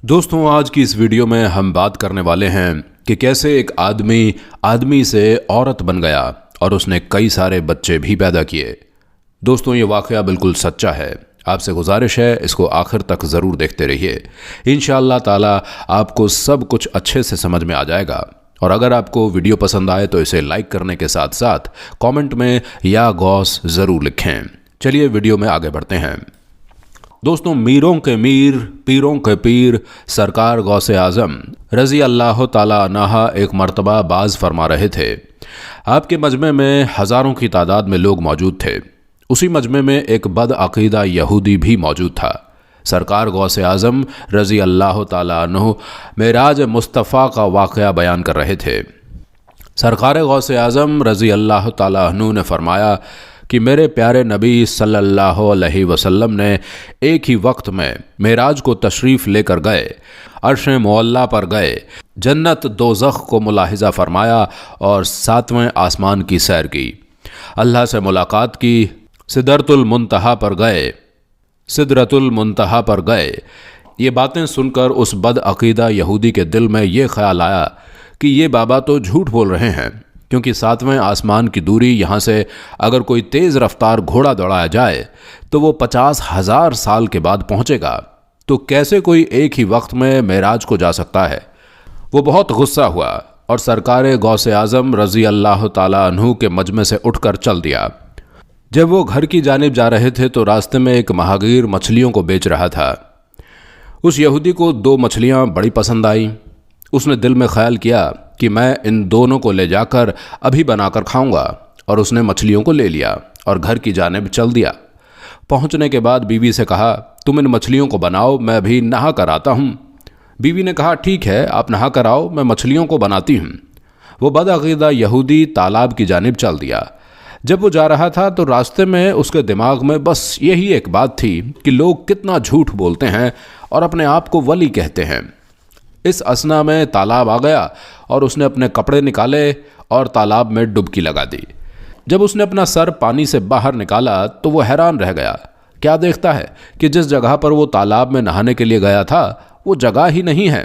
दोस्तों, आज की इस वीडियो में हम बात करने वाले हैं कि कैसे एक आदमी से औरत बन गया और उसने कई सारे बच्चे भी पैदा किए। दोस्तों, ये वाक़या बिल्कुल सच्चा है। आपसे गुजारिश है इसको आखिर तक ज़रूर देखते रहिए। इंशाअल्लाह ताला आपको सब कुछ अच्छे से समझ में आ जाएगा। और अगर आपको वीडियो पसंद आए तो इसे लाइक करने के साथ साथ कमेंट में या गौस ज़रूर लिखें। चलिए वीडियो में आगे बढ़ते हैं। दोस्तों, मीरों के मीर, पीरों के पीर सरकार गौसे आज़म रज़ी अल्लाह ताला अन्हा एक मर्तबा बाज फरमा रहे थे। आपके मजमे में हज़ारों की तादाद में लोग मौजूद थे। उसी मजमे में एक बदअक़ीदा यहूदी भी मौजूद था। सरकार गौसे आज़म रज़ी अल्लाह ताला अन्हु मेराज मुस्तफ़ा का वाक़या बयान कर रहे थे। सरकार गौसे आज़म रज़ी अल्लाह ताला अन्हु ने फरमाया कि मेरे प्यारे नबी सल्लल्लाहु अलैहि वसल्लम ने एक ही वक्त में मेराज को तशरीफ़ लेकर गए, अर्श मुअल्ला पर गए, जन्नत दोज़ख को मुलाहिज़ा फरमाया और सातवें आसमान की सैर की, अल्लाह से मुलाकात की, सिदरतुल मुंतहा पर गए। ये बातें सुनकर उस बदअक़ीदा यहूदी के दिल में ये ख्याल आया कि ये बाबा तो झूठ बोल रहे हैं, क्योंकि सातवें आसमान की दूरी यहाँ से अगर कोई तेज़ रफ्तार घोड़ा दौड़ाया जाए तो वो 50,000 साल के बाद पहुँचेगा। तो कैसे कोई एक ही वक्त में मेराज को जा सकता है। वो बहुत गुस्सा हुआ और सरकार गौसे आज़म रज़ी अल्लाह ताला अन्हु के मजमे से उठकर चल दिया। जब वो घर की जानिब जा रहे थे तो रास्ते में एक महागीर मछलियों को बेच रहा था। उस यहूदी को 2 मछलियाँ बड़ी पसंद आई। उसने दिल में ख्याल किया कि मैं इन दोनों को ले जाकर अभी बनाकर खाऊंगा, और उसने मछलियों को ले लिया और घर की जानिब चल दिया। पहुंचने के बाद बीवी से कहा, तुम इन मछलियों को बनाओ, मैं अभी नहा कर आता हूं। बीवी ने कहा, ठीक है, आप नहा कर आओ, मैं मछलियों को बनाती हूं। वो बदअक़ीदा यहूदी तालाब की जानिब चल दिया। जब वो जा रहा था तो रास्ते में उसके दिमाग में बस यही एक बात थी कि लोग कितना झूठ बोलते हैं और अपने आप को वली कहते हैं। इस असना में तालाब आ गया और उसने अपने कपड़े निकाले और तालाब में डुबकी लगा दी। जब उसने अपना सर पानी से बाहर निकाला तो वो हैरान रह गया। क्या देखता है कि जिस जगह पर वो तालाब में नहाने के लिए गया था वो जगह ही नहीं है।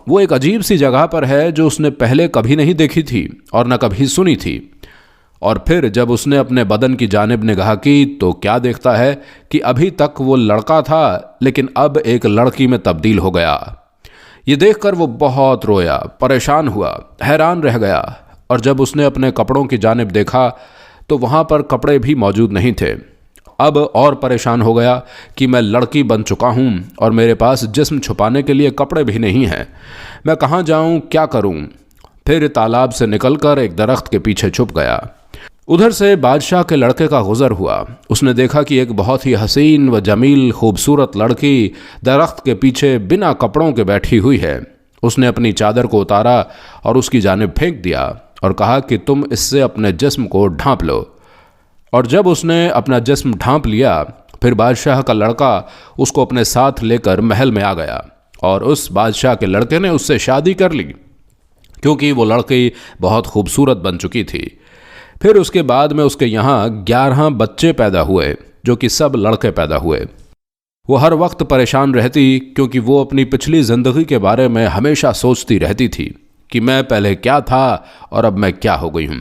वो एक अजीब सी जगह पर है जो उसने पहले कभी नहीं देखी थी और न कभी सुनी थी। और फिर जब उसने अपने बदन की जानिब निगाह की तो क्या देखता है कि अभी तक वो लड़का था, लेकिन अब एक लड़की में तब्दील हो गया। ये देखकर वो बहुत रोया, परेशान हुआ, हैरान रह गया। और जब उसने अपने कपड़ों की जानिब देखा तो वहाँ पर कपड़े भी मौजूद नहीं थे। अब और परेशान हो गया कि मैं लड़की बन चुका हूँ और मेरे पास जिस्म छुपाने के लिए कपड़े भी नहीं हैं। मैं कहाँ जाऊँ, क्या करूँ। फिर तालाब से निकलकर एक दरख्त के पीछे छुप गया। उधर से बादशाह के लड़के का गुज़र हुआ। उसने देखा कि एक बहुत ही हसीन व जमील खूबसूरत लड़की दरख्त के पीछे बिना कपड़ों के बैठी हुई है। उसने अपनी चादर को उतारा और उसकी जानिब फेंक दिया और कहा कि तुम इससे अपने जिस्म को ढांप लो। और जब उसने अपना जिस्म ढांप लिया फिर बादशाह का लड़का उसको अपने साथ लेकर महल में आ गया और उस बादशाह के लड़के ने उससे शादी कर ली, क्योंकि वो लड़की बहुत खूबसूरत बन चुकी थी। फिर उसके बाद में उसके यहाँ 11 बच्चे पैदा हुए, जो कि सब लड़के पैदा हुए। वो हर वक्त परेशान रहती, क्योंकि वो अपनी पिछली ज़िंदगी के बारे में हमेशा सोचती रहती थी कि मैं पहले क्या था और अब मैं क्या हो गई हूँ।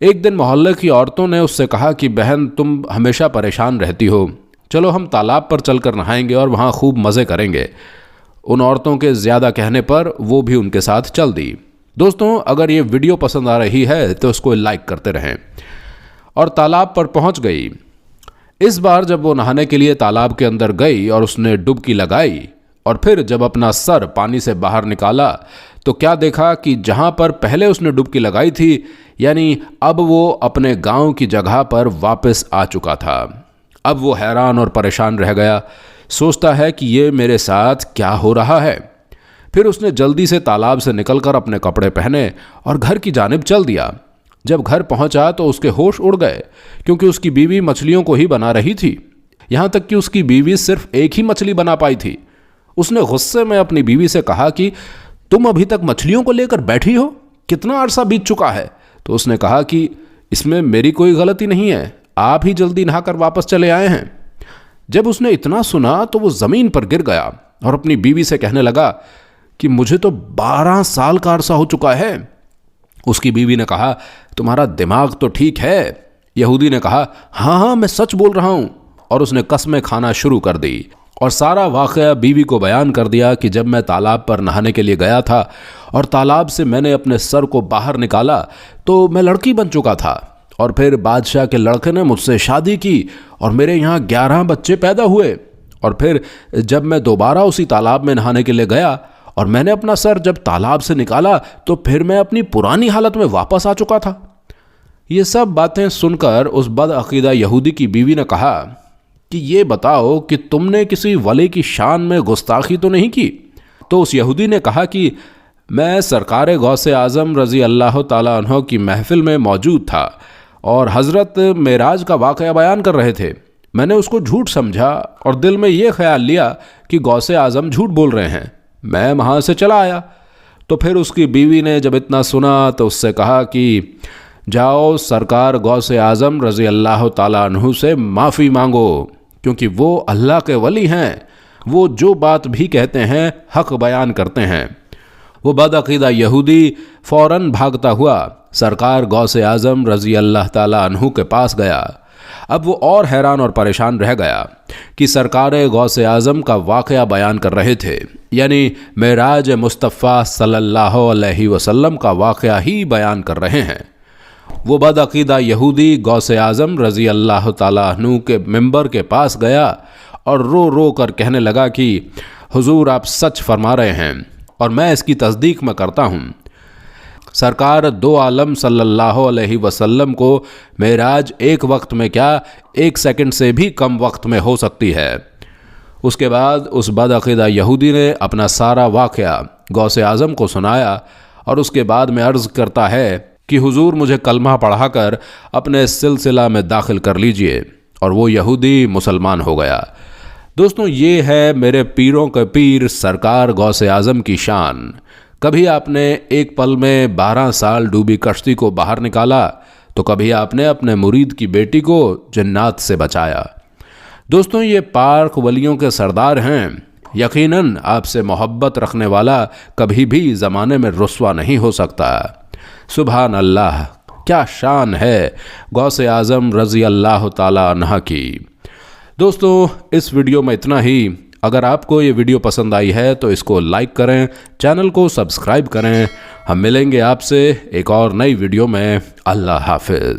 एक दिन मोहल्ले की औरतों ने उससे कहा कि बहन, तुम हमेशा परेशान रहती हो, चलो हम तालाब पर चलकर नहाएंगे और वहाँ खूब मज़े करेंगे। उन औरतों के ज़्यादा कहने पर वो भी उनके साथ चल दी। दोस्तों, अगर ये वीडियो पसंद आ रही है तो उसको लाइक करते रहें। और तालाब पर पहुंच गई। इस बार जब वो नहाने के लिए तालाब के अंदर गई और उसने डुबकी लगाई और फिर जब अपना सर पानी से बाहर निकाला तो क्या देखा कि जहां पर पहले उसने डुबकी लगाई थी, यानी अब वो अपने गांव की जगह पर वापस आ चुका था। अब वो हैरान और परेशान रह गया, सोचता है कि ये मेरे साथ क्या हो रहा है। फिर उसने जल्दी से तालाब से निकलकर अपने कपड़े पहने और घर की जानिब चल दिया। जब घर पहुंचा तो उसके होश उड़ गए, क्योंकि उसकी बीवी मछलियों को ही बना रही थी। यहाँ तक कि उसकी बीवी सिर्फ एक ही मछली बना पाई थी। उसने गुस्से में अपनी बीवी से कहा कि तुम अभी तक मछलियों को लेकर बैठी हो, कितना अरसा बीत चुका है। तो उसने कहा कि इसमें मेरी कोई गलती नहीं है, आप ही जल्दी नहाकर वापस चले आए हैं। जब उसने इतना सुना तो वो ज़मीन पर गिर गया और अपनी बीवी से कहने लगा कि मुझे तो 12 साल का अरसा हो चुका है। उसकी बीवी ने कहा, तुम्हारा दिमाग तो ठीक है। यहूदी ने कहा, हाँ हाँ मैं सच बोल रहा हूँ। और उसने कस्में खाना शुरू कर दी और सारा वाक़या बीवी को बयान कर दिया कि जब मैं तालाब पर नहाने के लिए गया था और तालाब से मैंने अपने सर को बाहर निकाला तो मैं लड़की बन चुका था, और फिर बादशाह के लड़के ने मुझसे शादी की और मेरे यहाँ 11 बच्चे पैदा हुए, और फिर जब मैं दोबारा उसी तालाब में नहाने के लिए गया और मैंने अपना सर जब तालाब से निकाला तो फिर मैं अपनी पुरानी हालत में वापस आ चुका था। ये सब बातें सुनकर उस बदअकीदा यहूदी की बीवी ने कहा कि ये बताओ कि तुमने किसी वली की शान में गुस्ताखी तो नहीं की। तो उस यहूदी ने कहा कि मैं सरकार गौसे आज़म रज़ी अल्लाह ताला अन्हो की महफिल में मौजूद था और हज़रत मेराज का वाक़या बयान कर रहे थे। मैंने उसको झूठ समझा और दिल में ये ख्याल लिया कि गौसे आज़म झूठ बोल रहे हैं। मैं वहाँ से चला आया। तो फिर उसकी बीवी ने जब इतना सुना तो उससे कहा कि जाओ सरकार गौसे आज़म रज़ी अल्लाह ताला अन्हु से माफ़ी मांगो, क्योंकि वो अल्लाह के वली हैं। वो जो बात भी कहते हैं हक़ बयान करते हैं। वो बदअकीदा यहूदी फ़ौरन भागता हुआ सरकार गौसे आज़म रज़ी अल्लाह ताला अन्हु के पास गया। अब वो और हैरान और परेशान रह गया कि सरकार गौसे आज़म का वाक़या बयान कर रहे थे, यानी मेराज मुस्तफ़ा सल्लल्लाहु अलैहि वसल्लम का वाक़या ही बयान कर रहे हैं। वो बदअकीदा यहूदी गौसे आज़म रज़ी अल्लाह ताला अन्हु के मिंबर के पास गया और रो रो कर कहने लगा कि हुजूर आप सच फरमा रहे हैं और मैं इसकी तस्दीक में करता हूँ। सरकार दो आलम सल्लल्लाहु अलैहि वसल्लम को मेराज एक वक्त में क्या 1 सेकंड से भी कम वक्त में हो सकती है। उसके बाद उस बदअकीदा यहूदी ने अपना सारा वाक़या गौसे आज़म को सुनाया और उसके बाद में अर्ज़ करता है कि हुजूर मुझे कलमा पढ़ाकर अपने सिलसिला में दाखिल कर लीजिए, और वो यहूदी मुसलमान हो गया। दोस्तों, ये है मेरे पीरों के पीर सरकार गौसे आज़म की शान। कभी आपने एक पल में 12 साल डूबी कश्ती को बाहर निकाला तो कभी आपने अपने मुरीद की बेटी को जन्नात से बचाया। दोस्तों, ये पाक वलियों के सरदार हैं। यकीनन आपसे मोहब्बत रखने वाला कभी भी ज़माने में रुस्वा नहीं हो सकता। सुभान अल्लाह, क्या शान है गौसे आज़म रज़ी अल्लाह ताला अन्हा की। दोस्तों, इस वीडियो में इतना ही। अगर आपको ये वीडियो पसंद आई है तो इसको लाइक करें, चैनल को सब्सक्राइब करें। हम मिलेंगे आपसे एक और नई वीडियो में। अल्लाह हाफ़िज़।